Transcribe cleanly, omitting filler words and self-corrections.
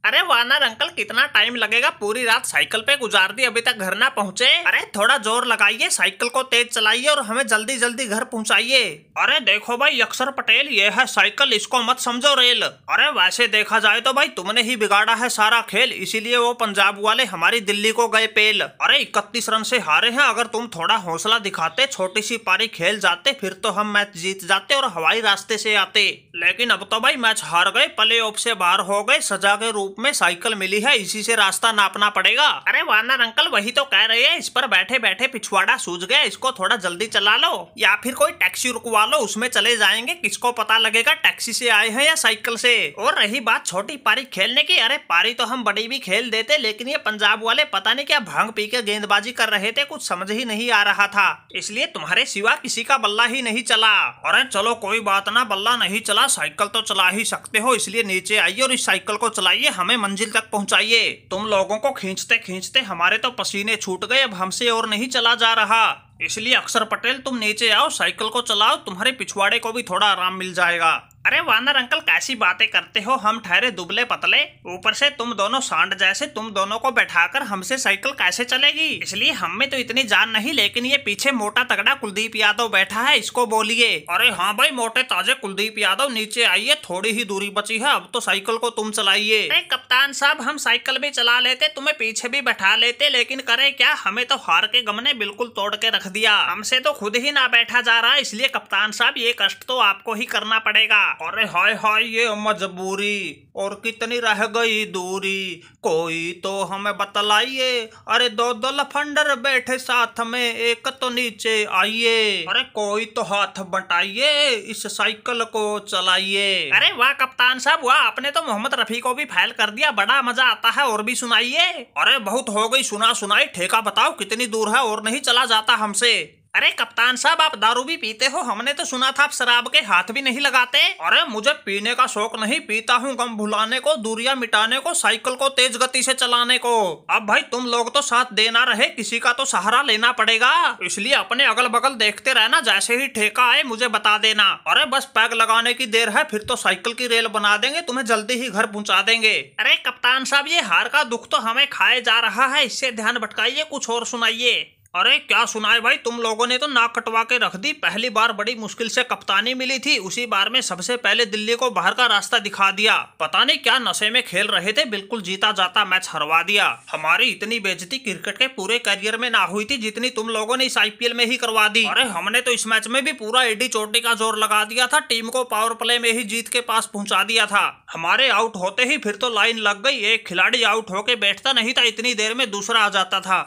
अरे वानर अंकल कितना टाइम लगेगा, पूरी रात साइकिल पे गुजार दी, अभी तक घर ना पहुँचे। अरे थोड़ा जोर लगाइए, साइकिल को तेज चलाइए और हमें जल्दी जल्दी घर पहुँचाइए। अरे देखो भाई अक्षर पटेल, ये है साइकिल, इसको मत समझो रेल। अरे वैसे देखा जाए तो भाई तुमने ही बिगाड़ा है सारा खेल, इसीलिए वो पंजाब वाले हमारी दिल्ली को गए पेल। अरे 31 रन से हारे हैं, अगर तुम थोड़ा हौसला दिखाते, छोटी सी पारी खेल जाते, फिर तो हम मैच जीत जाते और हवाई रास्ते से आते। लेकिन अब तो भाई मैच हार गए, प्ले ऑफ से बाहर हो गए, सजा के रूप में साइकिल मिली है, इसी से रास्ता नापना पड़ेगा। अरे वानर अंकल वही तो कह रहे हैं, इस पर बैठे बैठे पिछवाड़ा सूझ गया, इसको थोड़ा जल्दी चला लो या फिर कोई टैक्सी रुकवा लो, उसमें चले जाएंगे, किसको पता लगेगा टैक्सी से आए हैं या साइकिल से। और रही बात छोटी पारी खेलने की, अरे पारी तो हम बड़ी भी खेल देते, लेकिन ये पंजाब वाले पता नहीं क्या भांग पी के गेंदबाजी कर रहे थे, कुछ समझ ही नहीं आ रहा था, इसलिए तुम्हारे सिवा किसी का बल्ला ही नहीं चला। अरे चलो कोई बात ना, बल्ला नहीं चला, साइकिल तो चला ही सकते हो, इसलिए नीचे आइए और इस साइकिल को चलाइए, हमें मंजिल तक पहुंचाइए। तुम लोगों को खींचते खींचते हमारे तो पसीने छूट गए, अब हमसे और नहीं चला जा रहा, इसलिए अक्षर पटेल तुम नीचे आओ, साइकिल को चलाओ, तुम्हारे पिछवाड़े को भी थोड़ा आराम मिल जाएगा। अरे वानर अंकल कैसी बातें करते हो, हम ठहरे दुबले पतले, ऊपर से तुम दोनों सांड जैसे, तुम दोनों को बैठाकर हमसे साइकिल कैसे चलेगी, इसलिए हम में तो इतनी जान नहीं, लेकिन ये पीछे मोटा तगड़ा कुलदीप यादव बैठा है, इसको बोलिए। अरे हाँ भाई मोटे ताजे कुलदीप यादव, नीचे आइए, थोड़ी ही दूरी बची है, अब तो साइकिल को तुम चलाइए। अरे कप्तान साहब हम साइकिल भी चला लेते, तुम्हें पीछे भी बैठा लेते, लेकिन करे क्या, हमें तो हार के गम ने बिल्कुल तोड़ के रख दिया, हमसे तो खुद ही ना बैठा जा रहा, इसलिए कप्तान साहब ये कष्ट तो आपको ही करना पड़ेगा। अरे हाय हाय ये मजबूरी, और कितनी रह गई दूरी, कोई तो हमें बतलाइए, अरे दो दो लफंडर बैठे साथ में, एक तो नीचे आइए, अरे कोई तो हाथ बटाइए, इस साइकिल को चलाइए। अरे वाह कप्तान साहब वाह, आपने तो मोहम्मद रफी को भी फैल कर दिया, बड़ा मजा आता है, और भी सुनाइए। अरे बहुत हो गई सुना सुनाई, ठेका बताओ कितनी दूर है, और नहीं चला जाता हमसे। अरे कप्तान साहब आप दारू भी पीते हो, हमने तो सुना था आप शराब के हाथ भी नहीं लगाते। अरे मुझे पीने का शौक नहीं, पीता हूँ गम भुलाने को, दूरियां मिटाने को, साइकिल को तेज गति से चलाने को। अब भाई तुम लोग तो साथ देना रहे, किसी का तो सहारा लेना पड़ेगा, इसलिए अपने अगल बगल देखते रहना, जैसे ही ठेका आए मुझे बता देना। अरे बस पैग लगाने की देर है, फिर तो साइकिल की रेल बना देंगे, तुम्हें जल्दी ही घर पहुँचा देंगे। अरे कप्तान साहब ये हार का दुख तो हमें खाए जा रहा है, इससे ध्यान भटकाइए, कुछ और सुनाइए। अरे क्या सुनाए भाई, तुम लोगों ने तो नाक कटवा के रख दी, पहली बार बड़ी मुश्किल से कप्तानी मिली थी, उसी बार में सबसे पहले दिल्ली को बाहर का रास्ता दिखा दिया, पता नहीं क्या नशे में खेल रहे थे, बिल्कुल जीता जाता मैच हरवा दिया। हमारी इतनी बेइज्जती क्रिकेट के पूरे करियर में ना हुई थी जितनी तुम लोगों ने इस IPL में ही करवा दी। अरे हमने तो इस मैच में भी पूरा एडी चोटी का जोर लगा दिया था, टीम को पावर प्ले में ही जीत के पास पहुंचा दिया था, हमारे आउट होते ही फिर तो लाइन लग गई, एक खिलाड़ी आउट होके बैठता नहीं था, इतनी देर में दूसरा आ जाता था।